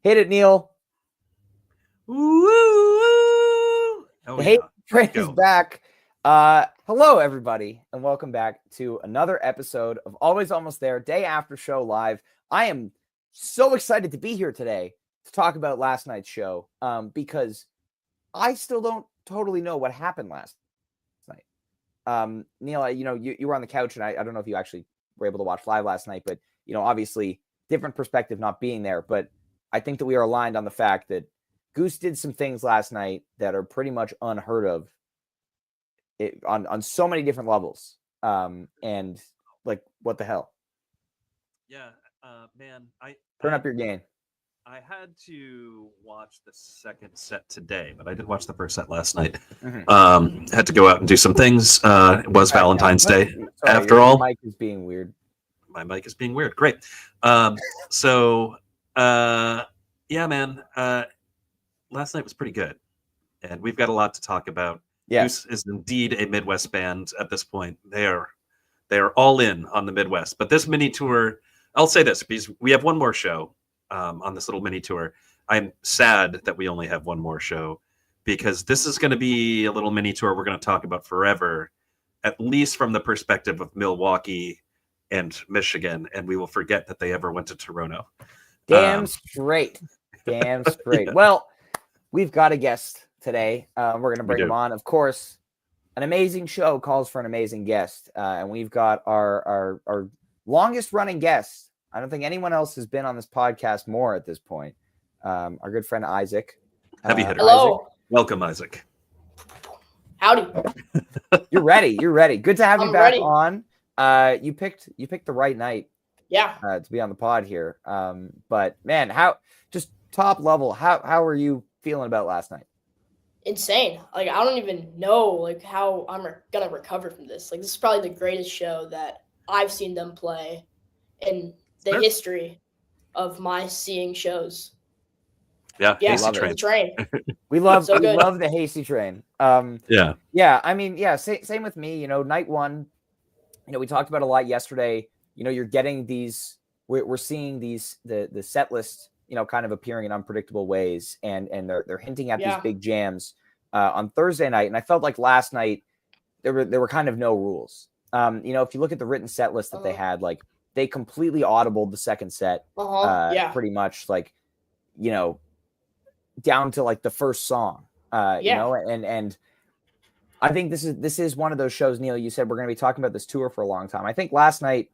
Hit it, Neil. Woo! Oh, The Hate yeah. Train is back. Hello, everybody, and welcome back to another episode of Always Almost There, day after show live. I am so excited to be here today to talk about last night's show because I still don't totally know what happened last night. Neil, you were on the couch, and I don't know if you actually were able to watch live last night, but, obviously different perspective not being there, but I think that we are aligned on the fact that Goose did some things last night that are pretty much unheard of on so many different levels. And like, what the hell? Yeah, man, Turn up your game. I had to watch the second set today, but I did watch the first set last night. Mm-hmm. Had to go out and do some things. It was Valentine's Day. Sorry, after all. Your mic is being weird. My mic is being weird. Great. Yeah, man. Last night was pretty good, and we've got a lot to talk about. Yes. Goose is indeed a Midwest band at this point. They are all in on the Midwest. But this mini tour, I'll say this, because we have one more show on this little mini tour. I'm sad that we only have one more show, because this is going to be a little mini tour we're going to talk about forever, at least from the perspective of Milwaukee and Michigan, and we will forget that they ever went to Toronto. Damn straight. Well, we've got a guest today. We're going to bring him on. Of course, an amazing show calls for an amazing guest. And we've got our longest running guest. I don't think anyone else has been on this podcast more at this point. Our good friend, Isaac. Heavy hitter. Hello. Isaac. Welcome, Isaac. Howdy. You're ready. Good to have you back ready. On. You picked the right night. Yeah. To be on the pod here. But man, just top level, how are you feeling about last night? Insane. Like, I don't even know how I'm gonna recover from this. Like, this is probably the greatest show that I've seen them play in the history of my seeing shows. Yeah, Hasty Train. We love the Hasty Train. Yeah. I mean, same with me. Night one. We talked about a lot yesterday. You're getting these. We're seeing these the set list. Kind of appearing in unpredictable ways, and they're hinting at these big jams on Thursday night. And I felt like last night there were kind of no rules. If you look at the written set list that they had, like, they completely audibled the second set, pretty much, like, down to like the first song. And I think this is one of those shows, Neil. You said we're going to be talking about this tour for a long time. I think last night,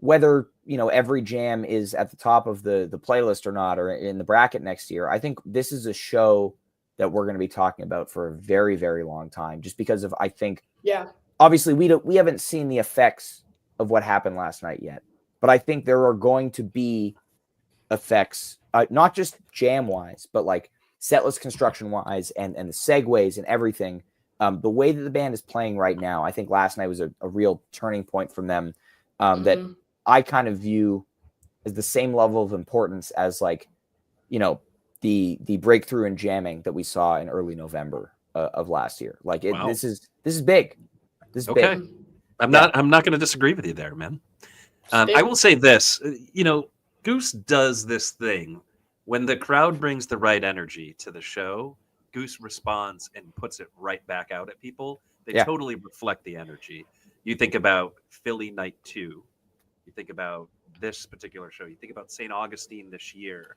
whether every jam is at the top of the playlist or not, or in the bracket next year, I think this is a show that we're going to be talking about for a very, very long time, just because of, I think, obviously we haven't seen the effects of what happened last night yet, but I think there are going to be effects, not just jam wise, but like setlist construction wise and the segues and everything. The way that the band is playing right now, I think last night was a real turning point from them. That I kind of view as the same level of importance as, like, the breakthrough in jamming that we saw in early November of last year. Like, this is big. This is okay. Big. I'm not going to disagree with you there, man. I will say this. Goose does this thing when the crowd brings the right energy to the show. Goose responds and puts it right back out at people. They totally reflect the energy. You think about Philly Night 2. You think about this particular show. You think about St. Augustine this year.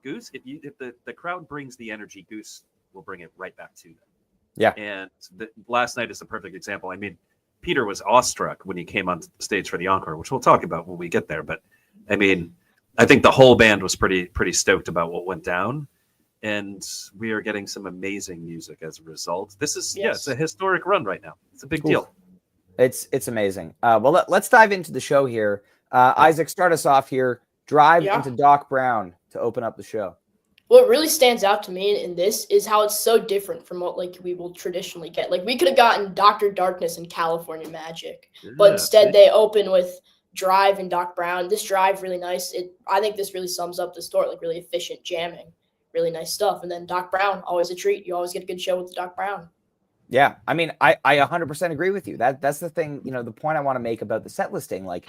Goose, if the crowd brings the energy, Goose will bring it right back to them. Yeah. And last night is a perfect example. I mean, Peter was awestruck when he came on stage for the encore, which we'll talk about when we get there. But I mean, I think the whole band was pretty stoked about what went down. And we are getting some amazing music as a result. This is it's a historic run right now. It's a big deal. It's amazing. Well, let's dive into the show here. Isaac, start us off here. Drive into Doc Brown to open up the show. What really stands out to me in this is how it's so different from what we will traditionally get. Like, we could have gotten Dr. Darkness and California Magic, but instead they open with Drive and Doc Brown. This Drive, really nice. I think this really sums up the story, like really efficient jamming, really nice stuff. And then Doc Brown, always a treat. You always get a good show with Doc Brown. Yeah, I mean, I 100% agree with you. That's the thing, the point I want to make about the set listing, like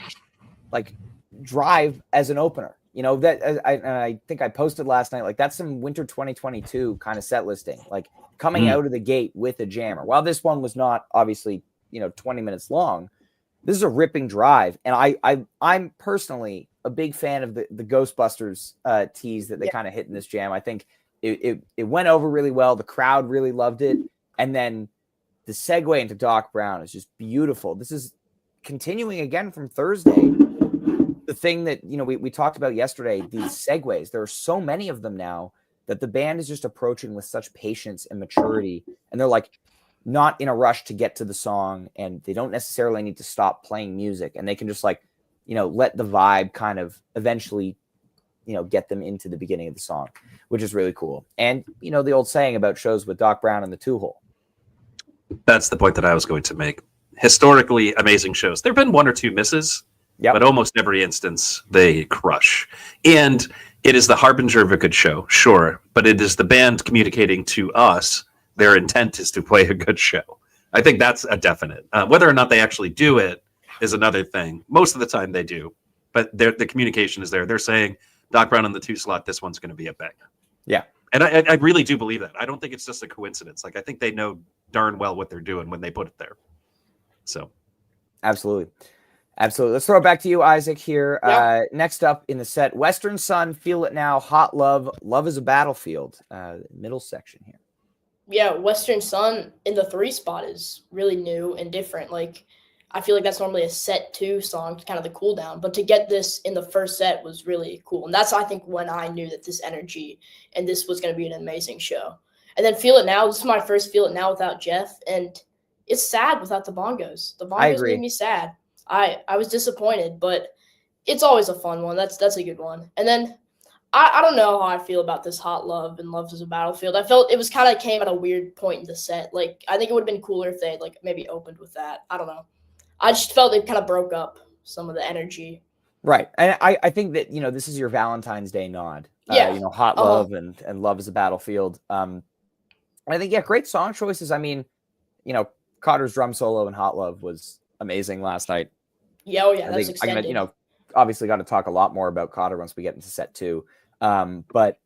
Drive as an opener. You know, that I think I posted last night, like that's some winter 2022 kind of set listing, like coming out of the gate with a jammer. While this one was not obviously, 20 minutes long, this is a ripping drive. And I'm personally a big fan of the Ghostbusters tease that they kind of hit in this jam. I think it went over really well. The crowd really loved it. And then the segue into Doc Brown is just beautiful. This is continuing again from Thursday. The thing that, we talked about yesterday, these segues, there are so many of them now that the band is just approaching with such patience and maturity. And they're like not in a rush to get to the song, and they don't necessarily need to stop playing music, and they can just let the vibe kind of eventually, get them into the beginning of the song, which is really cool. And, the old saying about shows with Doc Brown and the Two Hole. That's the point that I was going to make. Historically amazing shows. There have been one or two misses. Yep. But almost every instance, they crush. And it is the harbinger of a good show, sure. But it is the band communicating to us their intent is to play a good show. I think that's a definite. Whether or not they actually do it is another thing. Most of the time they do. But the communication is there. They're saying, Doc Brown in the 2 slot, this one's going to be a banger. Yeah. And I really do believe that. I don't think it's just a coincidence. Like, I think they know darn well what they're doing when they put it there. So. Absolutely. Let's throw it back to you, Isaac, here. Yeah. Next up in the set, Western Sun, Feel It Now, Hot Love, Love is a Battlefield, middle section here. Yeah, Western Sun in the 3 spot is really new and different. Like, I feel like that's normally a set 2 song, kind of the cool down. But to get this in the first set was really cool. And that's, I think, when I knew that this energy and this was going to be an amazing show. And then Feel It Now, this is my first Feel It Now without Jeff. And it's sad without the bongos. The bongos made me sad. I was disappointed, but it's always a fun one. That's a good one. And then I don't know how I feel about this Hot Love and Love is a Battlefield. I felt it was kind of came at a weird point in the set. Like, I think it would have been cooler if they had, like, maybe opened with that. I don't know. I just felt they kind of broke up some of the energy. Right. And I think that, this is your Valentine's Day nod. Yeah. Hot Love and Love is a Battlefield. I think, great song choices. I mean, Cotter's drum solo in Hot Love was amazing last night. Yeah, that's extended. I'm gonna, obviously got to talk a lot more about Cotter once we get into set 2. But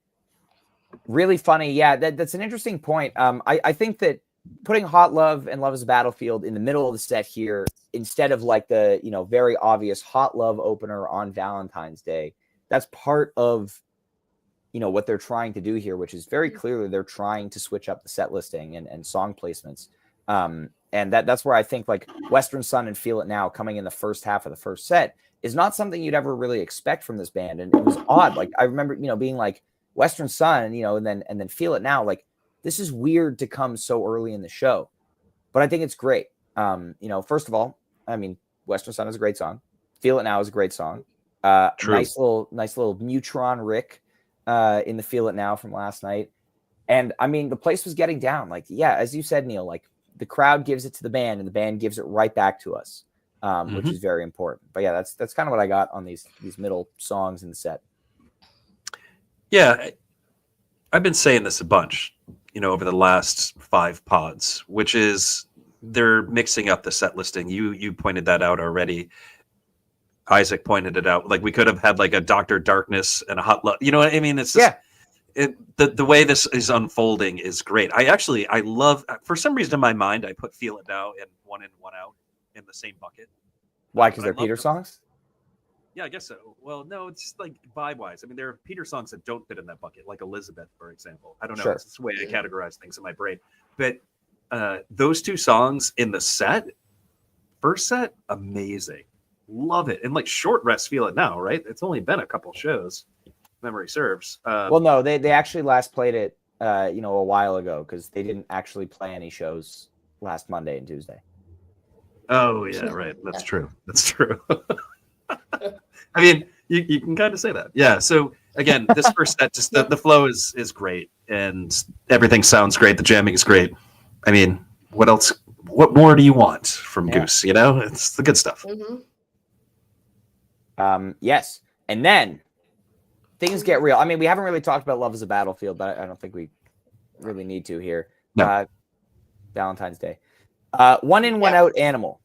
really funny. Yeah, that's an interesting point. I think that putting Hot Love and Love is a Battlefield in the middle of the set here, instead of like the, very obvious Hot Love opener on Valentine's Day, that's part of, what they're trying to do here, which is very clearly they're trying to switch up the set listing and song placements. And that's where I think like Western Sun and Feel It Now coming in the first half of the first set is not something you'd ever really expect from this band. And it was odd. Like, I remember, being like Western Sun, and then Feel It Now, like, this is weird to come so early in the show, but I think it's great. First of all, I mean, Western Sun is a great song. Feel It Now is a great song. Nice little Neutron Rick in the Feel It Now from last night. And I mean, the place was getting down. Like, yeah, as you said, Neil, like, the crowd gives it to the band and the band gives it right back to us, which is very important. But yeah, that's kind of what I got on these middle songs in the set. Yeah, I've been saying this a bunch, over the last 5 pods, which is they're mixing up the set listing. You pointed that out already. Isaac pointed it out. Like, we could have had like a Dr. Darkness and a Hot Love. You know what I mean? It's just, the way this is unfolding is great. I love, for some reason in my mind, I put Feel It Now and One In, One Out in the same bucket. Why? Because they're Peter songs? Yeah, I guess so. Well, no, it's just like vibe-wise. I mean, there are Peter songs that don't fit in that bucket, like Elizabeth, for example. I don't know. Sure. It's the way I categorize things in my brain. But those 2 songs in the set, first set, amazing. Love it. And like Short Rest, Feel It Now, right? It's only been a couple shows. Memory serves. Well, no, they actually last played it, a while ago, because they didn't actually play any shows last Monday and Tuesday. Oh yeah, right. That's true. I mean, you can kind of say that. Yeah. So again, this first set, just the flow is great, and everything sounds great. The jamming is great. I mean, what else? What more do you want from Goose? It's the good stuff. Yes, and then things get real. I mean, we haven't really talked about Love is a Battlefield, but I don't think we really need to here. No. Valentine's Day. One In, One Out Animal.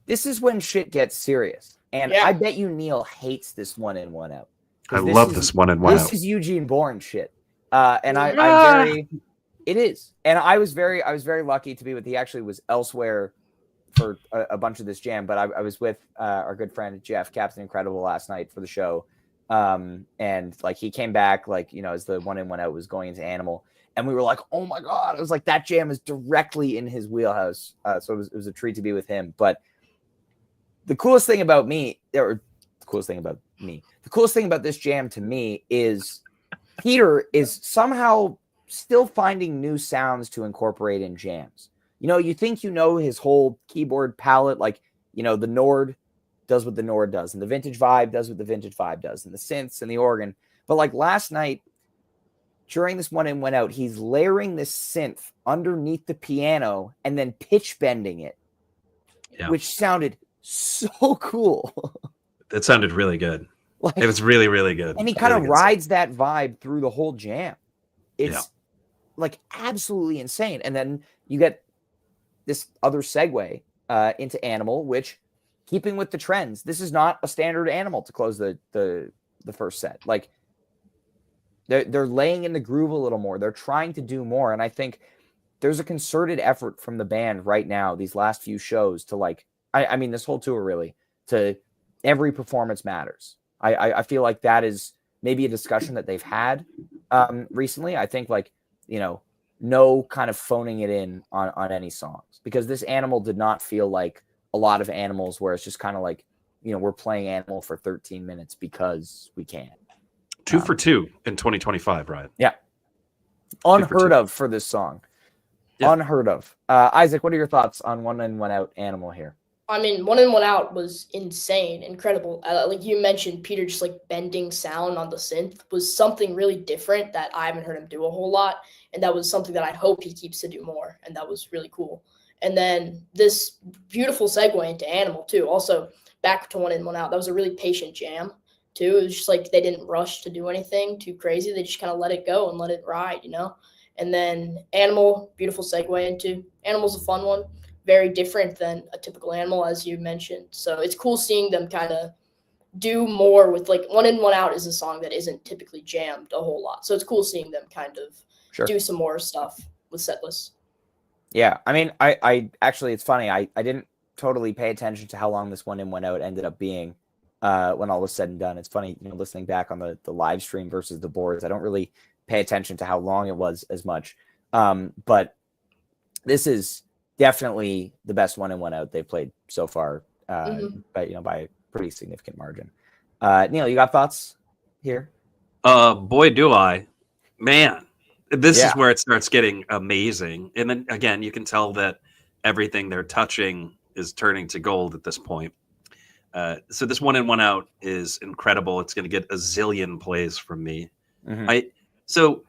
This is when shit gets serious. And I bet you Neil hates this One In, One Out. I love this one and one out. This is Eugene Bourne shit. And it is. And I was very lucky to be with, he actually was elsewhere for a bunch of this jam, but I was with our good friend Jeff, Captain Incredible, last night for the show. And like he came back, like, you know, as the one in one out was going into Animal, and we were like, oh my God, it was like that jam is directly in his wheelhouse. So it was a treat to be with him. But the coolest thing about the coolest thing about this jam to me is Peter is somehow still finding new sounds to incorporate in jams. You know, you think you know his whole keyboard palette, like, you know, the Nord does what the Nord does, and the Vintage Vibe does what the Vintage Vibe does, and the synths and the organ. But like last night, during this one in, one out, he's layering this synth underneath the piano and then pitch bending it, which sounded so cool. It sounded really good. Like, it was really, really good. And he kind of rides that vibe through the whole jam. It's like absolutely insane. And then you get this other segue into Animal, which, keeping with the trends, this is not a standard Animal to close the first set. Like they're laying in the groove a little more. They're trying to do more. And I think there's a concerted effort from the band right now, these last few shows, to like, I mean, this whole tour really, to every performance matters. I feel like that is maybe a discussion that they've had recently. I think, like, you know, no kind of phoning it in on any songs, because this Animal did not feel like a lot of Animals where it's just kind of like, you know, we're playing Animal for 13 minutes because we can. 2 for 2 in 2025, Ryan. Yeah. Unheard of for this song. Yeah. Unheard of. Isaac, what are your thoughts on one in, one out Animal here? I mean, one in, one out was insane, incredible. Like you mentioned, Peter just like bending sound on the synth was something really different that I haven't heard him do a whole lot. And that was something that I hope he keeps to do more. And that was really cool. And then this beautiful segue into Animal too. Also, back to one in, one out. That was a really patient jam too. It was just like they didn't rush to do anything too crazy. They just kind of let it go and let it ride, you know? And then Animal, beautiful segue into Animal's a fun one. Very different than a typical Animal, as you mentioned. So it's cool seeing them kind of do more with, like, one in, one out is a song that isn't typically jammed a whole lot. So it's cool seeing them kind of do some more stuff with set lists. Yeah, I mean, I actually, it's funny. I didn't totally pay attention to how long this one in, one out ended up being when all was said and done. It's funny, you know, listening back on the live stream versus the boards. I don't really pay attention to how long it was as much. But this is definitely the best one in, one out they've played so far, but, you know, by a pretty significant margin. Neil, you got thoughts here? Boy, do I. Man, this is where it starts getting amazing. And then again, you can tell that everything they're touching is turning to gold at this point. So this one in, one out is incredible. It's going to get a zillion plays from me. So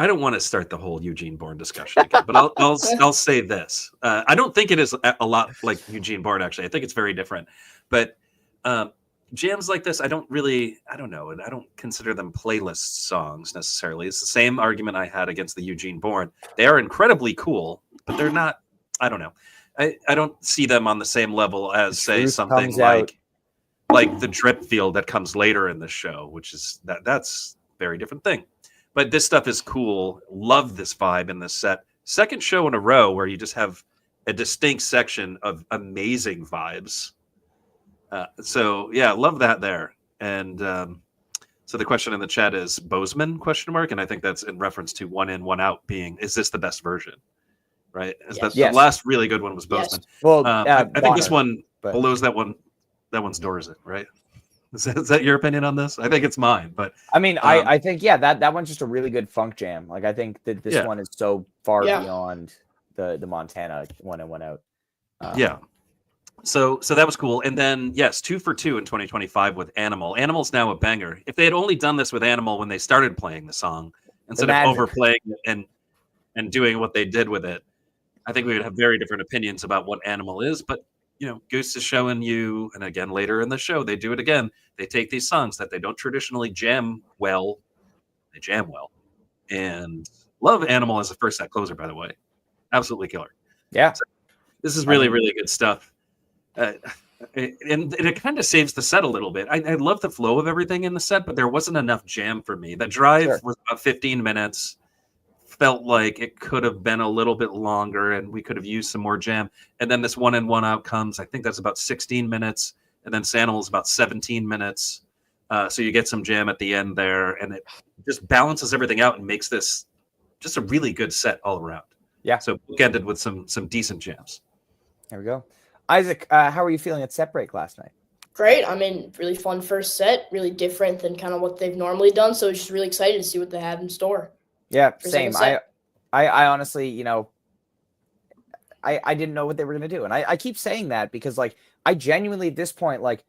I don't want to start the whole Eugene Bourne discussion again, but I'll say this. I don't think it is a lot like Eugene Bourne, actually. I think it's very different. But jams like this, I don't know, and I don't consider them playlist songs necessarily. It's the same argument I had against the Eugene Bourne. They are incredibly cool, but they're not, I don't know. I don't see them on the same level as, say, something like the Drip Field that comes later in the show, which is that's a very different thing. But this stuff is cool. Love this vibe in this set. Second show in a row where you just have a distinct section of amazing vibes. So yeah, love that there. And so the question in the chat is Bozeman ? And I think that's in reference to one in, one out being, is this the best version? Right? The last really good one was Bozeman. Yes. Well, I think this one belows that one. That one's Doors It, right? Is that your opinion on this? I think it's mine, but I mean, I think that one's just a really good funk jam. Like, I think that this one is so far beyond the Montana one in, one out. So that was cool. And then 2 for 2 in 2025 with Animal. Animal's now a banger. If they had only done this with Animal when they started playing the song, instead of overplaying it and doing what they did with it, I think we would have very different opinions about what Animal is. But you know, Goose is showing you, and again later in the show, they do it again. They take these songs that they don't traditionally jam well, they jam well. And love Animal as a first set closer, by the way. Absolutely killer. Yeah. So this is really, really good stuff. And it kind of saves the set a little bit. I love the flow of everything in the set, but there wasn't enough jam for me. The drive was about 15 minutes. Felt like it could have been a little bit longer, and we could have used some more jam. And then this 1 in 1 out comes. I think that's about 16 minutes, and then Sanimal is about 17 minutes. So you get some jam at the end there, and it just balances everything out and makes this just a really good set all around. Yeah. So bookended with some decent jams. There we go. Isaac, how are you feeling at set break last night? Great. I mean, really fun first set, really different than kind of what they've normally done. So just really excited to see what they have in store. Yeah, same. I honestly, you know, I didn't know what they were going to do. And I keep saying that because, like, I genuinely at this point, like,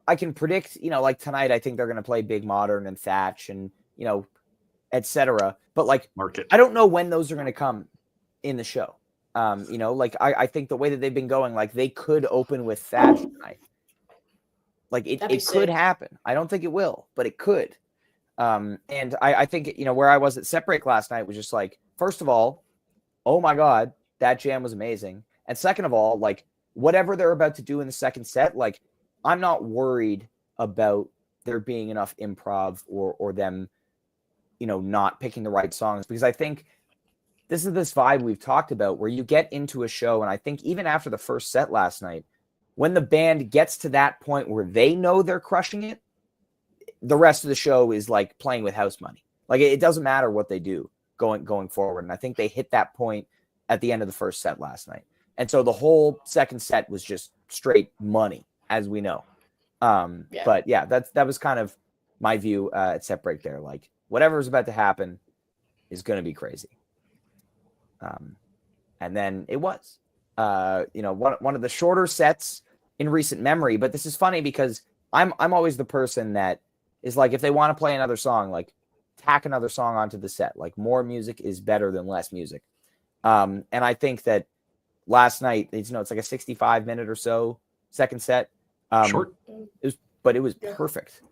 I can predict, you know, like tonight, I think they're going to play Big Modern and Thatch and, you know, etc. But, like, I don't know when those are going to come in the show. You know, like, I think the way that they've been going, like, they could open with Thatch tonight. Like, it could happen. I don't think it will, but it could. And I think, you know, where I was at set break last night was just like, first of all, oh my God, that jam was amazing. And second of all, like, whatever they're about to do in the second set, like, I'm not worried about there being enough improv or them, you know, not picking the right songs, because I think this is this vibe we've talked about where you get into a show. And I think even after the first set last night, when the band gets to that point where they know they're crushing it, the rest of the show is like playing with house money. Like, it doesn't matter what they do going forward. And I think they hit that point at the end of the first set last night. And so the whole second set was just straight money, as we know. But yeah, that was kind of my view at set break there. Like, whatever's about to happen is going to be crazy. And then it was, you know, one of the shorter sets in recent memory. But this is funny because I'm always the person that is like, if they want to play another song, like, tack another song onto the set. Like, more music is better than less music. And I think that last night, it's like a 65-minute or so second set. Short. It was perfect.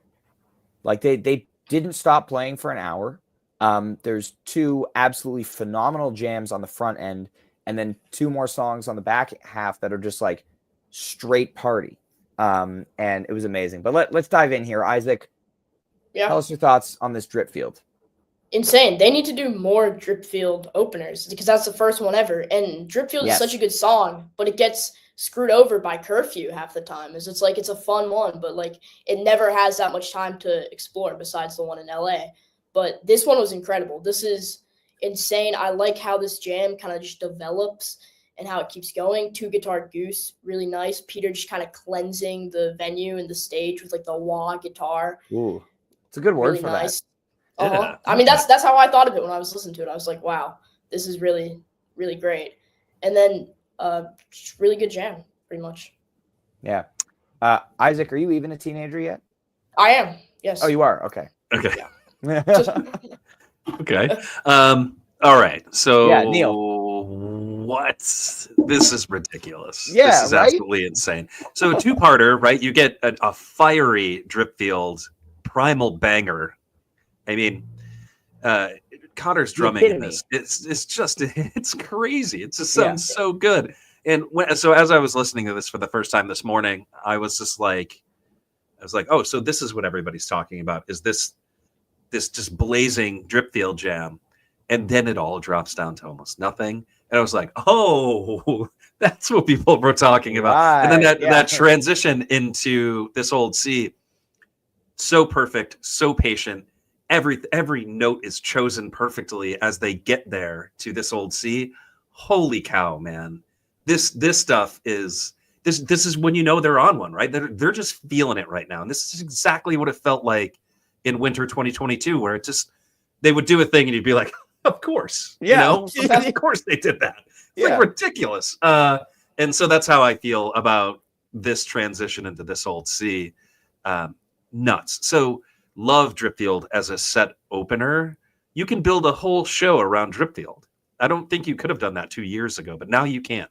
Like, they didn't stop playing for an hour. There's two absolutely phenomenal jams on the front end, and then two more songs on the back half that are just like straight party. And it was amazing. But let's dive in here. Isaac, tell us your thoughts on this drip field. Insane. They need to do more drip field openers because that's the first one ever. And drip field is such a good song, but it gets screwed over by curfew half the time. It's like, it's a fun one, but like, it never has that much time to explore besides the one in LA. But this one was incredible. This is insane. I like how this jam kind of just develops and how it keeps going. 2-guitar Goose, really nice. Peter just kind of cleansing the venue and the stage with like the wah guitar. Ooh, it's a good word really for nice. That. Yeah. I mean, that's how I thought of it when I was listening to it. I was like, wow, this is really, really great. And then just really good jam, pretty much. Yeah. Isaac, are you even a teenager yet? I am, yes. Oh, you are? Okay. Okay. Yeah. Okay. All right. So yeah, Neil. What? This is ridiculous. Yeah, this is absolutely insane. So a two-parter, right? You get a fiery drip field primal banger. I mean, Connor's drumming in this. It's crazy. It just sounds so good. And so as I was listening to this for the first time this morning, I was like, oh, so this is what everybody's talking about. Is this just blazing drip field jam? And then it all drops down to almost nothing. And I was like, oh, that's what people were talking about. Right. And then that transition into this old C, so perfect, so patient. Every note is chosen perfectly as they get there to this old C. Holy cow, man. This stuff is this is when you know they're on one, right? They're just feeling it right now. And this is exactly what it felt like in winter 2022, where it just, they would do a thing and you'd be like, of course, you know, of course they did that. It's like ridiculous. And so that's how I feel about this transition into this old C. Nuts. So love Dripfield as a set opener. You can build a whole show around Dripfield. I don't think you could have done that 2 years ago, but now you can.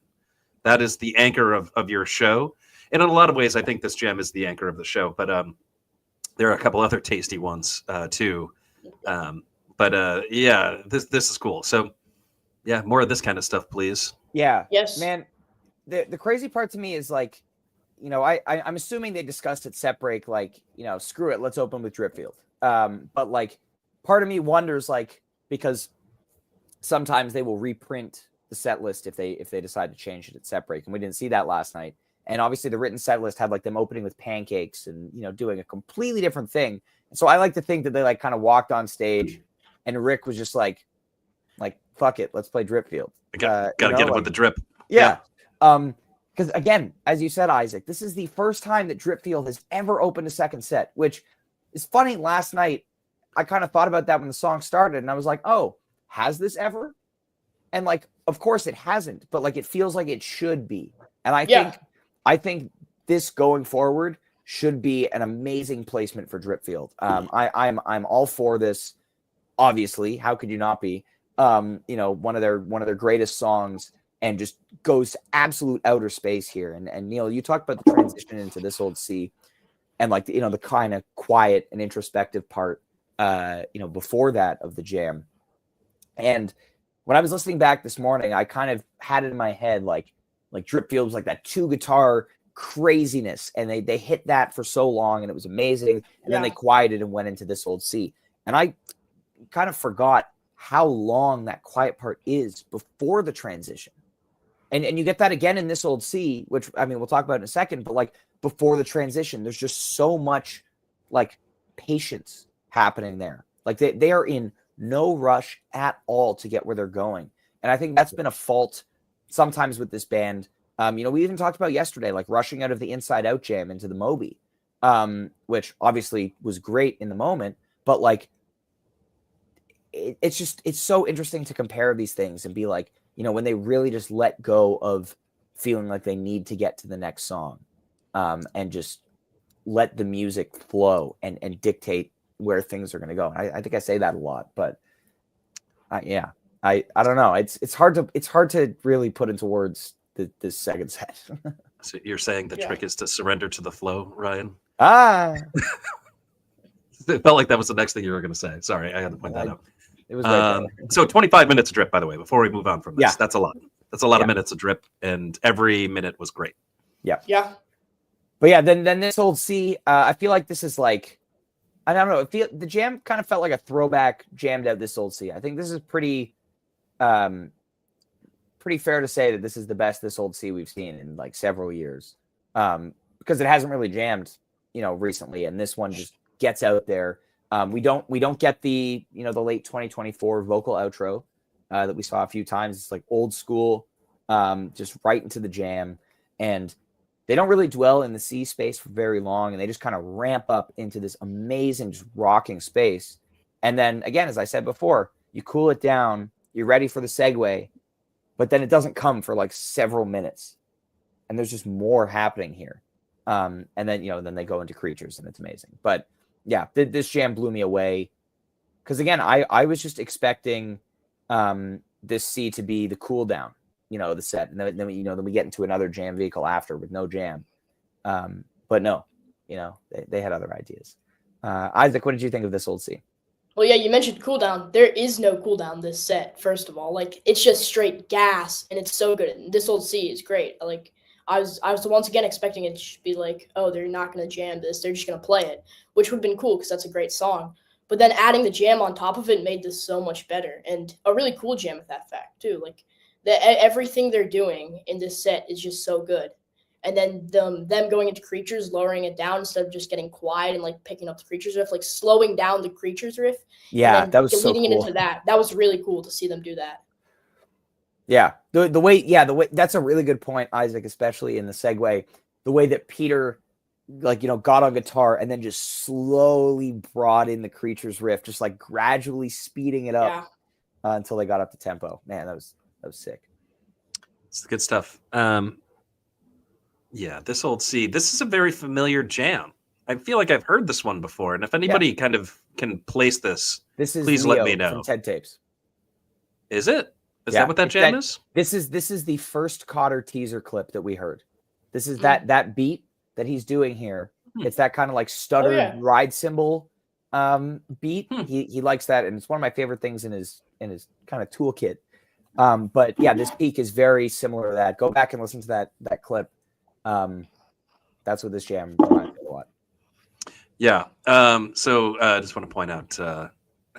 That is the anchor of your show. And in a lot of ways, I think this jam is the anchor of the show. But there are a couple other tasty ones too. But this is cool. So yeah, more of this kind of stuff, please. Yeah. Yes. Man, the crazy part to me is like, I'm assuming they discussed at set break, like, screw it, let's open with Dripfield. But like, part of me wonders, like, because sometimes they will reprint the set list if they decide to change it at set break, and we didn't see that last night. And obviously, the written set list had like them opening with pancakes and doing a completely different thing. And so I like to think that they like kind of walked on stage, and Rick was just like fuck it, let's play Dripfield. Gotta get him with the drip. Yeah. Because again, as you said, Isaac, this is the first time that Dripfield has ever opened a second set, which is funny. Last night, I kind of thought about that when the song started, and I was like, oh, has this ever? And like, of course it hasn't, but like, it feels like it should be. And I think this going forward should be an amazing placement for Dripfield. I'm all for this. Obviously, how could you not be? One of their greatest songs, and just goes to absolute outer space here. And Neil, you talked about the transition into This Old Sea, and like the kind of quiet and introspective part, before that of the jam. And when I was listening back this morning, I kind of had it in my head like Dripfield was like that 2-guitar craziness, and they hit that for so long, and it was amazing. And then they quieted and went into This Old Sea, and I kind of forgot how long that quiet part is before the transition. And you get that again in This Old Sea, which I mean we'll talk about in a second, but like before the transition, there's just so much like patience happening there. Like they are in no rush at all to get where they're going. And I think that's been a fault sometimes with this band. We even talked about yesterday, like rushing out of the Inside Out jam into the Moby, which obviously was great in the moment, but like it's so interesting to compare these things and be like, when they really just let go of feeling like they need to get to the next song, and just let the music flow and dictate where things are going to go. I think I say that a lot, but I don't know. It's hard to really put into words this second set. So you're saying the trick is to surrender to the flow, Ryan? It felt like that was the next thing you were going to say. Sorry, I had to point that out. It was right so 25 minutes of drip, by the way, before we move on from this. Yeah. That's a lot. That's a lot of minutes of drip, and every minute was great. Yeah. Yeah. But yeah, then This Old Sea, I feel like this is like, I don't know, the jam kind of felt like a throwback jammed out This Old Sea. I think this is pretty fair to say that this is the best This Old Sea we've seen in like several years, because it hasn't really jammed, recently, and this one just gets out there. We don't get the the late 2024 vocal outro that we saw a few times. It's like old school, just right into the jam, and they don't really dwell in the C space for very long, and they just kind of ramp up into this amazing, just rocking space. And then again, as I said before, you cool it down, you're ready for the segue, but then it doesn't come for like several minutes, and there's just more happening here. And then then they go into Creatures, and it's amazing. But yeah, this jam blew me away, because again, I was just expecting this C to be the cool down, the set, and then we get into another jam vehicle after with no jam, but no, they had other ideas. Isaac, what did you think of This Old Sea? Well, yeah, you mentioned cooldown. There is no cooldown this set. First of all, like it's just straight gas, and it's so good. And This Old Sea is great. Like I was once again expecting it to be like, oh, they're not gonna jam this. They're just gonna play it, which would have been cool because that's a great song. But then adding the jam on top of it made this so much better, and a really cool jam at that fact too. Like everything they're doing in this set is just so good. And then them going into Creatures, lowering it down instead of just getting quiet and like picking up the Creatures riff, like slowing down the Creatures riff. Yeah, that was so cool. Leading it into that was really cool to see them do that. Yeah, the way that's a really good point, Isaac, especially in the segue. The way that Peter, got on guitar and then just slowly brought in the Creatures riff, just like gradually speeding it up until they got up to tempo. Man, that was sick. It's good stuff. Yeah, This Old Sea. This is a very familiar jam. I feel like I've heard this one before, and if anybody kind of can place this is please Neo let me know. From TED Tapes. Is it? Is that what that jam is? This is the first Cotter teaser clip that we heard. This is that beat that he's doing here. It's that kind of like stuttered ride cymbal beat. He likes that, and it's one of my favorite things in his kind of toolkit. But yeah, this peak is very similar to that. Go back and listen to that clip. That's what this jam reminds me of a lot. Yeah. So I just want to point out,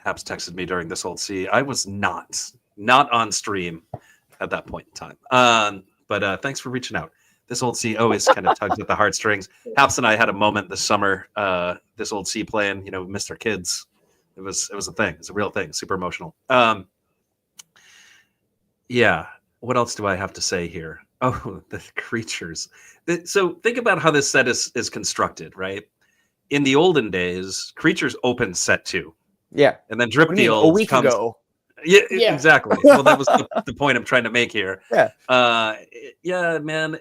Haps texted me during This Old C. I was not on stream at that point in time. But thanks for reaching out. This Old C always kind of tugs at the heartstrings. Haps and I had a moment this summer. This Old C playing, missed our kids. It was a thing. It's a real thing. Super emotional. Yeah. What else do I have to say here? Oh, the creatures. So think about how this set is constructed, right? In the olden days, creatures opened set 2. Yeah. And then Drip Deal a week ago. Yeah, exactly. Well, that was the point I'm trying to make here. Yeah. Yeah, man.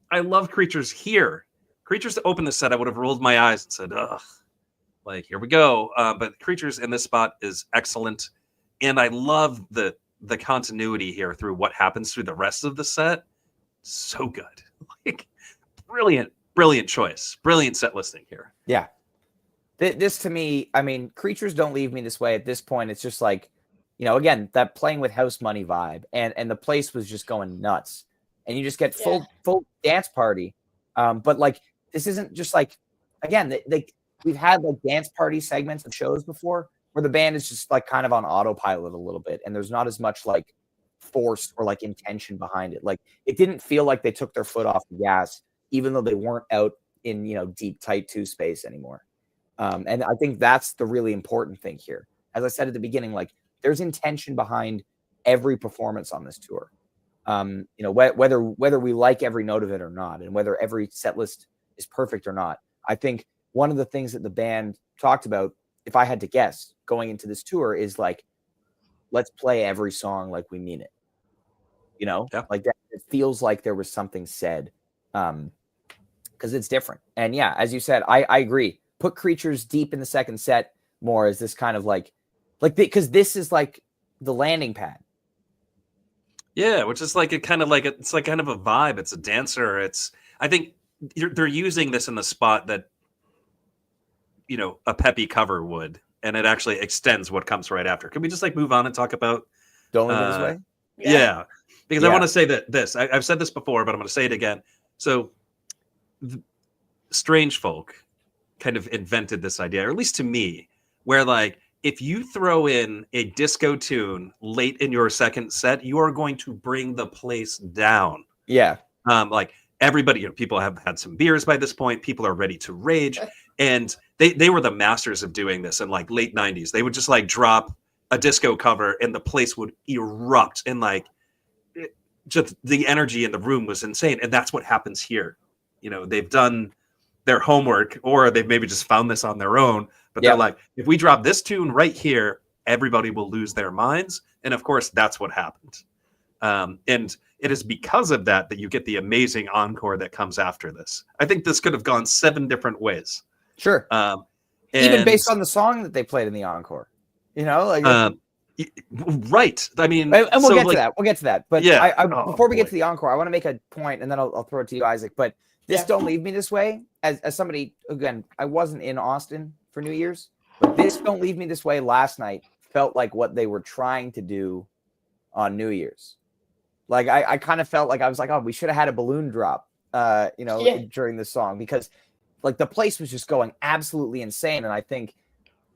I love creatures here. Creatures to open the set, I would have rolled my eyes and said, ugh, like, here we go. But creatures in this spot is excellent. And I love the continuity here through what happens through the rest of the set. So good. Like, brilliant choice. Brilliant set listing here. Yeah. This to me, I mean, Creatures Don't Leave Me This Way at this point, it's just like, again, that playing with house money vibe. And the place was just going nuts. And you just get full dance party. But like, this isn't just like, again, we've had like dance party segments of shows before where the band is just like kind of on autopilot a little bit. And there's not as much like force or like intention behind it. Like, it didn't feel like they took their foot off the gas, even though they weren't out in, deep tight 2 space anymore. And I think that's the really important thing here. As I said at the beginning, like, there's intention behind every performance on this tour. Whether we like every note of it or not, and whether every set list is perfect or not. I think one of the things that the band talked about, if I had to guess going into this tour, is like, let's play every song like we mean it. Like that. It feels like there was something said, because it's different. And yeah, as you said, I agree. Put Creatures deep in the second set more as this kind of like because this is like the landing pad. Yeah, which is like it's like kind of a vibe. It's a dancer. I think they're using this in the spot that a peppy cover would, and it actually extends what comes right after. Can we just like move on and talk about Don't Leave Me This Way? Yeah, because I want to say that I've said this before, but I'm going to say it again. So, Strange Folk kind of invented this idea, or at least to me, where like, if you throw in a disco tune late in your second set, you are going to bring the place down. Yeah. Like, everybody, people have had some beers by this point. People are ready to rage. And they were the masters of doing this in like late 90s. They would just like drop a disco cover and the place would erupt, and like, just the energy in the room was insane. And that's what happens here. They've done their homework, or they've maybe just found this on their own, but they're like, if we drop this tune right here, everybody will lose their minds. And of course, that's what happened. And it is because of that you get the amazing encore that comes after this. I think this could have gone 7 different ways. Sure. Even based on the song that they played in the encore, right. I mean, and we'll get to that. We'll get to that. But yeah. Before we get to the encore, I want to make a point, and then I'll throw it to you, Isaac. But this Don't Leave Me This Way, as somebody, again, I wasn't in Austin for New Year's, but this Don't Leave Me This Way last night felt like what they were trying to do on New Year's. Like, I kind of felt like I was like, oh, we should have had a balloon drop, during this song, because like the place was just going absolutely insane. And I think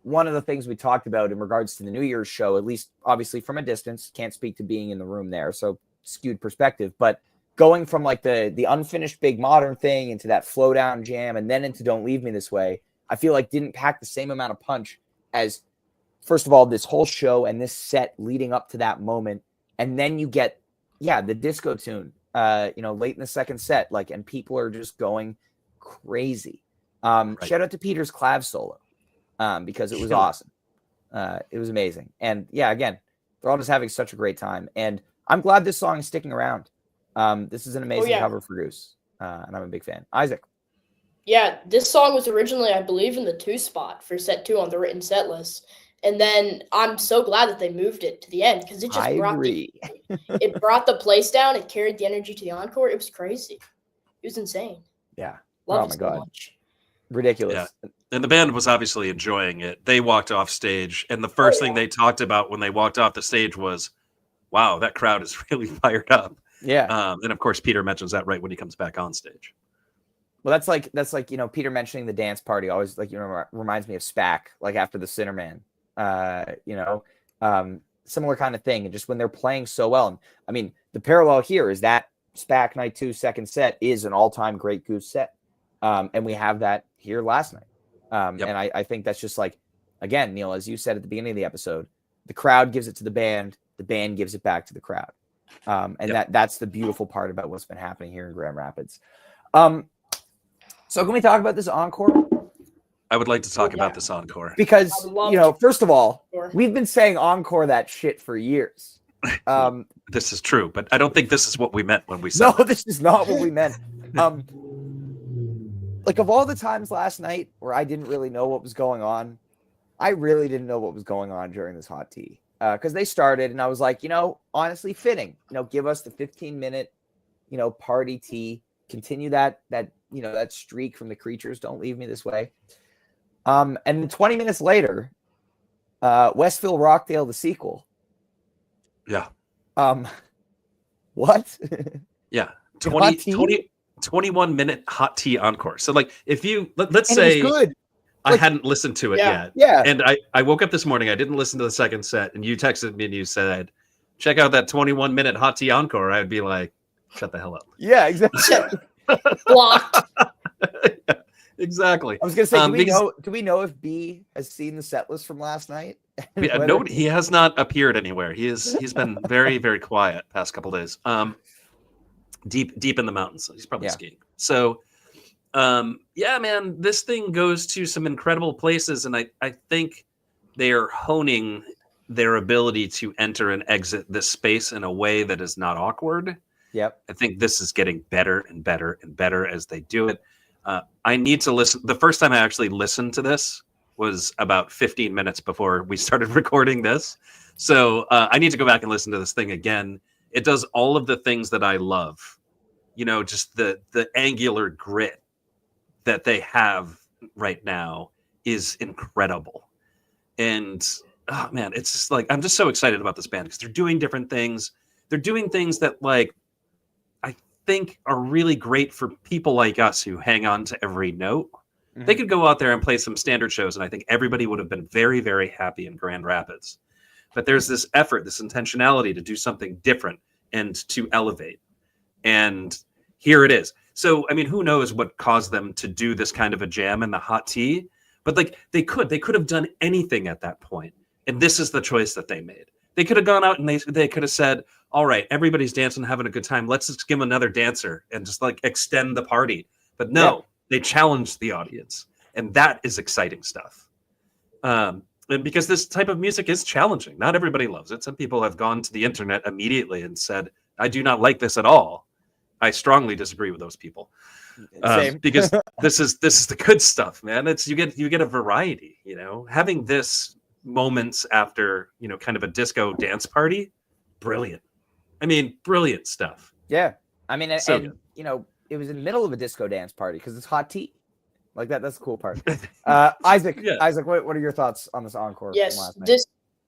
one of the things we talked about in regards to the New Year's show, at least obviously from a distance, can't speak to being in the room there, so skewed perspective, but going from like the unfinished Big Modern thing into that flow down jam and then into Don't Leave Me This Way, I feel like didn't pack the same amount of punch as, first of all, this whole show and this set leading up to that moment. And then you get, the disco tune, late in the second set, like, and people are just going crazy. Right. Shout out to Peter's clav solo. Because it was awesome. It was amazing. And again, they're all just having such a great time. And I'm glad this song is sticking around. This is an amazing cover for Goose. And I'm a big fan. Isaac. Yeah, this song was originally, I believe, in the 2 spot for set 2 on the written set list. And then I'm so glad that they moved it to the end, because it just it brought the place down. It carried the energy to the encore. It was crazy. It was insane. Yeah. Love my it so God. much. Ridiculous. Yeah. And the band was obviously enjoying it. They walked off stage, and the first thing they talked about when they walked off the stage was, wow, that crowd is really fired up. Yeah. And of course, Peter mentions that right when he comes back on stage. Well, that's like Peter mentioning the dance party always reminds me of SPAC, like after the Sinnerman, similar kind of thing. And just when they're playing so well, and I mean the parallel here is that SPAC Night 2 second set is an all-time great Goose set, and we have that here last night. And I think that's just like, again, Neil, as you said at the beginning of the episode, the crowd gives it to the band gives it back to the crowd, and that's the beautiful part about what's been happening here in Grand Rapids. So can we talk about this encore? I would like to talk about this encore. Because, first of all, we've been saying encore that shit for years. This is true, but I don't think this is what we meant when we said No, this is not what we meant. Like, of all the times last night where I didn't really know what was going on, I really didn't know what was going on during this hot tea. Because they started, and I was like, honestly fitting. Give us the 15-minute, party tea. Continue that streak from the creatures. Don't leave me this way. And then 20 minutes later, Westville Rockdale, the sequel. Yeah. What? Yeah. 21-minute hot tea encore. So like if you let's say it was good. I hadn't listened to it yet. Yeah. And I woke up this morning, I didn't listen to the second set, and you texted me and you said, check out that 21-minute hot tea encore. I'd be like, shut the hell up. Yeah, exactly. Blocked. Yeah, exactly. I was gonna say, do we know if B has seen the set list from last night? No, he has not appeared anywhere. He's been very, very quiet past couple days. Deep in the mountains. He's probably skiing. So man, this thing goes to some incredible places, and I think they are honing their ability to enter and exit this space in a way that is not awkward. Yep. I think this is getting better and better and better as they do it. I need to listen. The first time I actually listened to this was about 15 minutes before we started recording this. So I need to go back and listen to this thing again. It does all of the things that I love. Just the angular grit that they have right now is incredible. And oh man, it's just like, I'm just so excited about this band because they're doing different things. They're doing things that like I think are really great for people like us who hang on to every note. Mm-hmm. They could go out there and play some standard shows, and I think everybody would have been very, very happy in Grand Rapids. But there's this effort, this intentionality to do something different and to elevate. And here it is. So, I mean, who knows what caused them to do this kind of a jam in the hot tea? But like they could have done anything at that point. And this is the choice that they made. They could have gone out and they could have said, all right, everybody's dancing, having a good time. Let's just give them another dancer and just like extend the party. But no, they challenged the audience. And that is exciting stuff. And because this type of music is challenging. Not everybody loves it. Some people have gone to the internet immediately and said, I do not like this at all. I strongly disagree with those people. Because this is the good stuff, man. It's you get a variety, having this moments after, kind of a disco dance party. Brilliant. I mean, brilliant stuff. Yeah. I mean, it was in the middle of a disco dance party because it's hot tea. Like that. That's the cool part. Isaac, what are your thoughts on this encore? Yes, from last night?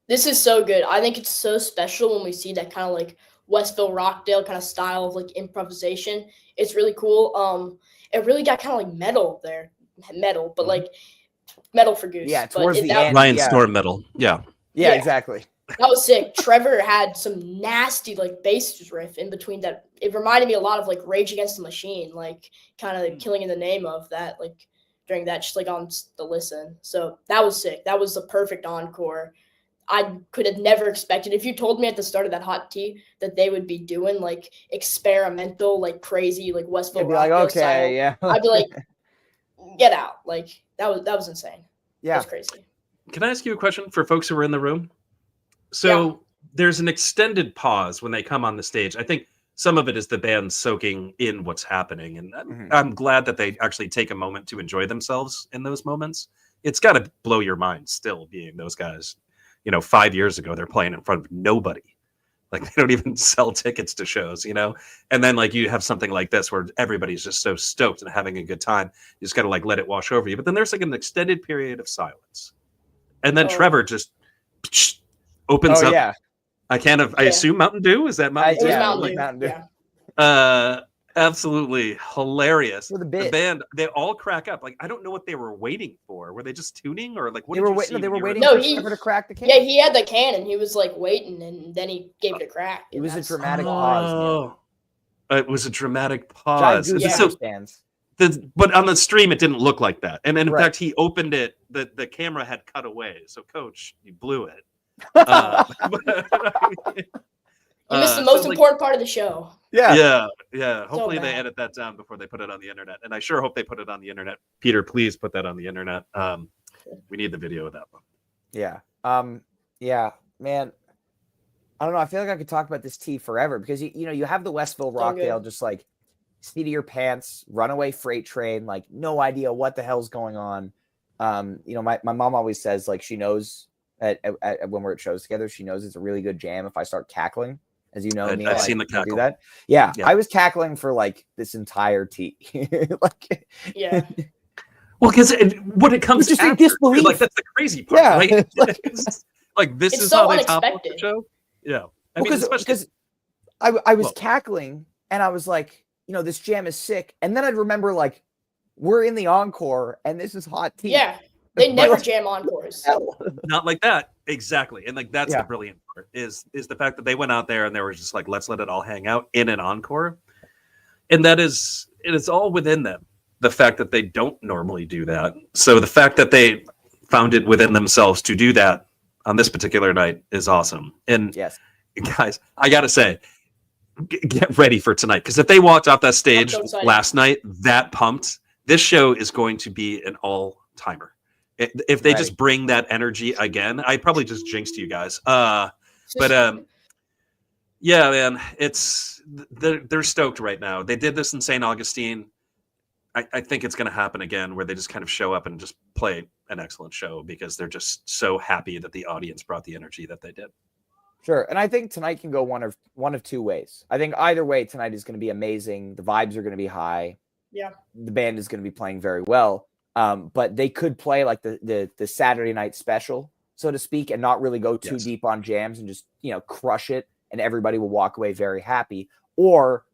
This is so good. I think it's so special when we see that kind of like Westville Rockdale kind of style of like improvisation. It's really cool. It really got kind of like metal, but like metal for Goose. Yeah, towards the end. Ryan Storm metal. Yeah, exactly. That was sick. Trevor had some nasty like bass riff in between that. It reminded me a lot of like Rage Against the Machine, like kind of Killing in the Name of that, like during that, just like on the listen. So that was sick. That was the perfect encore. I could have never expected, if you told me at the start of that hot tea that they would be doing like experimental, like crazy, like Westville Rockdale like, okay, style, yeah. I'd be like, get out. Like that was insane. Yeah. That was crazy. Can I ask you a question for folks who are in the room? So there's an extended pause when they come on the stage. I think some of it is the band soaking in what's happening. And I'm glad that they actually take a moment to enjoy themselves in those moments. It's got to blow your mind still being those guys. 5 years ago, they're playing in front of nobody. Like they don't even sell tickets to shows, And then like you have something like this where everybody's just so stoked and having a good time. You just got to like let it wash over you. But then there's like an extended period of silence. And then Trevor just opens up. Yeah. I assume Mountain Dew. Is that Mountain Dew? Mountain Dew. Mountain Dew. Yeah. Absolutely hilarious. For the The bit. band, they all crack up. Like, I don't know what they were waiting for. Were they just tuning, or like what They did were you waiting. see? They were when you waiting No, for Trevor to crack the can. Yeah, he had the can and he was like waiting, and then he gave it a crack. It was a that's dramatic why. pause. Neil. It was a dramatic Jive pause. Goose Yeah. understands. But on the stream, it didn't look like that. And in Right. fact, he opened it. The camera had cut away. So, Coach, you blew it. You missed the most important part of the show. Yeah. Hopefully they bad. edit that down before they put it on the internet. And I sure hope they put it on the internet. Peter, please put that on the internet. We need the video of that one. Yeah. Yeah, man. I don't know. I feel like I could talk about this tea forever because you have the Westville Rockdale just like seat of your pants, runaway freight train, like no idea what the hell's going on. My mom always says like she knows at when we're at shows together, she knows it's a really good jam if I start cackling. As you know, Neil, I've seen the cackle. Do that. Yeah, I was cackling for like this entire tea. Like, yeah. Well, because when it comes to disbelief, like that's the crazy part, right? Like this is so how they top up the show. Yeah, I mean, because I was cackling and I was like, this jam is sick, and then I'd remember like we're in the encore and this is hot tea. Yeah. They never jam encores. Not like that. Exactly. And like that's the brilliant part is the fact that they went out there and they were just like, let's let it all hang out in an encore. And it is all within them. The fact that they don't normally do that. So the fact that they found it within themselves to do that on this particular night is awesome. And yes, guys, I gotta say, get ready for tonight. Because if they walked off that stage last night, that pumped, this show is going to be an all-timer. If they just bring that energy again, I probably just jinxed you guys. Yeah, man, they're stoked right now. They did this in St. Augustine. I think it's going to happen again, where they just kind of show up and just play an excellent show because they're just so happy that the audience brought the energy that they did. Sure, and I think tonight can go one of two ways. I think either way tonight is going to be amazing. The vibes are going to be high. Yeah, the band is going to be playing very well. But they could play like the Saturday night special, so to speak, and not really go too deep on jams and just, crush it and everybody will walk away very happy. Or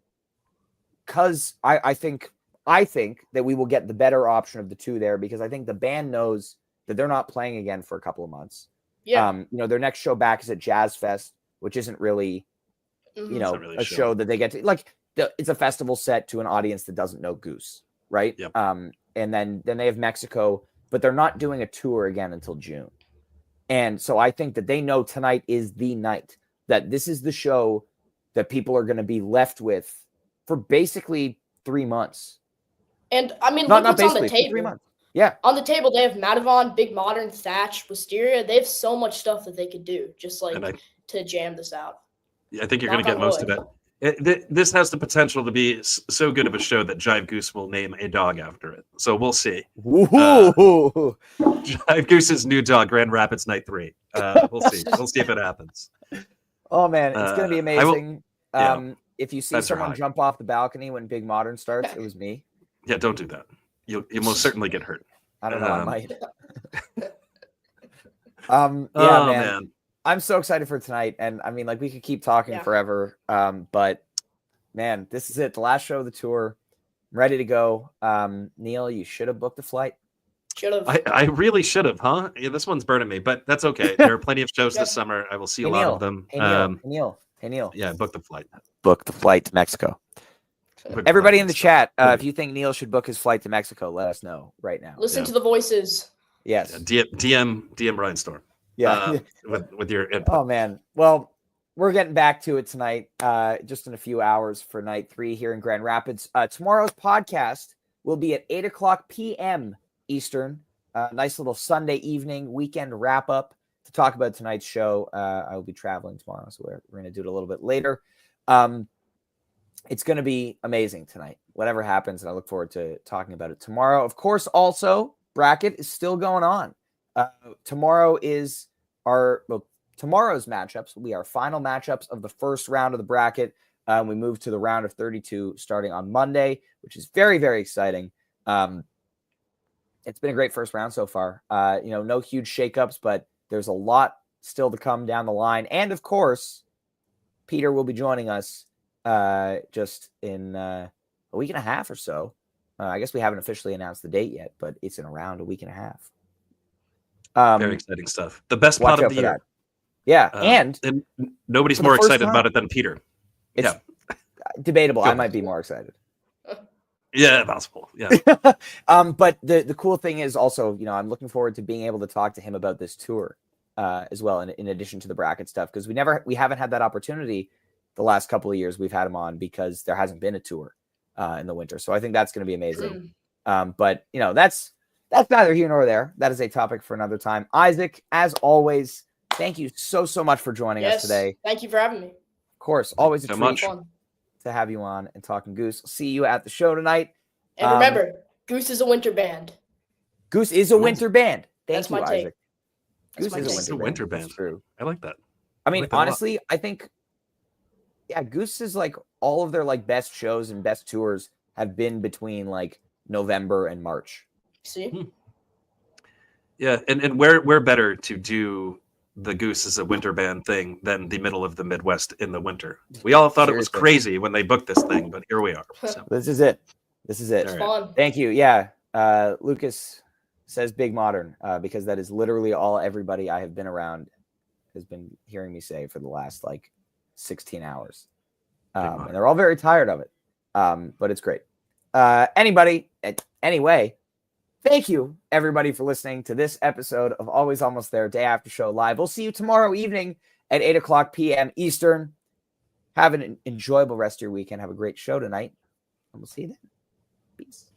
because I think that we will get the better option of the two there because I think the band knows that they're not playing again for a couple of months. Yeah. Their next show back is at Jazz Fest, which isn't really, a show that they get to like. It's a festival set to an audience that doesn't know Goose, right? Yep. And then they have Mexico, but they're not doing a tour again until June. And so I think that they know tonight is the night, that this is the show that people are going to be left with for basically 3 months. And I mean, look what's on the table. 3 months. Yeah. On the table, they have Madavon, Big Modern, Thatch, Wisteria. They have so much stuff that they could do just like to jam this out. I think you're going to get most of it. This has the potential to be so good of a show that Jive Goose will name a dog after it. So we'll see. Jive Goose's new dog, Grand Rapids Night 3. We'll see. We'll see if it happens. Oh, man. It's going to be amazing. If you see That's someone jump off the balcony when Big Modern starts, it was me. Yeah, don't do that. You'll most certainly get hurt. I don't know. I might. Man. I'm so excited for tonight. And I mean, like, we could keep talking forever. But man, this is it. The last show of the tour. I'm ready to go. Neil, you should have booked a flight. Should have. I really should have, huh? Yeah, this one's burning me, but that's okay. There are plenty of shows this summer. I will see a lot of them. Hey, Neil. Yeah, book the flight. Book the flight to Mexico. Everybody in the chat, if you think Neil should book his flight to Mexico, let us know right now. Listen to the voices. Yes. DM Brian Storm. Yeah. With your input. Oh, man. Well, we're getting back to it tonight, just in a few hours for night 3 here in Grand Rapids. Tomorrow's podcast will be at 8:00 p.m. Eastern. Nice little Sunday evening weekend wrap up to talk about tonight's show. I will be traveling tomorrow, so we're going to do it a little bit later. It's going to be amazing tonight, whatever happens, and I look forward to talking about it tomorrow. Of course, also, bracket is still going on. Tomorrow is tomorrow's matchups will be our final matchups of the first round of the bracket. We move to the round of 32 starting on Monday, which is very, very exciting. It's been a great first round so far. No huge shakeups, but there's a lot still to come down the line. And of course, Peter will be joining us just in a week and a half or so. I guess we haven't officially announced the date yet, but it's in around a week and a half. Very exciting stuff. The best pod of the year. That. Yeah, and nobody's more excited about it than Peter. It's debatable. I might be more excited. Yeah, possible. Yeah. But the cool thing is also, I'm looking forward to being able to talk to him about this tour as well, in addition to the bracket stuff, because we haven't had that opportunity the last couple of years we've had him on because there hasn't been a tour in the winter. So I think that's going to be amazing. But that's neither here nor there. That is a topic for another time. Isaac, as always, thank you so much for joining us today. Thank you for having me. Of course, always a treat to have you on and talking Goose. See you at the show tonight. And remember, Goose is a winter band. Goose is a winter band. That's my take. Isaac. Goose is a winter band. That's true. I like that. I mean, honestly, I think, Goose is like all of their like best shows and best tours have been between like November and March. See? Yeah, and we're better to do the Goose is a winter band thing than the middle of the Midwest in the winter. We all thought it was crazy when they booked this thing, but here we are. So. This is it. Right. Fun. Thank you. Yeah. Lucas says Big Modern because that is literally all everybody I have been around has been hearing me say for the last like 16 hours. And they're all very tired of it. But it's great. Anyway, thank you everybody for listening to this episode of Always Almost There Day After Show Live. We'll see you tomorrow evening at 8:00 p.m. Eastern. Have an enjoyable rest of your weekend. Have a great show tonight. And we'll see you then. Peace.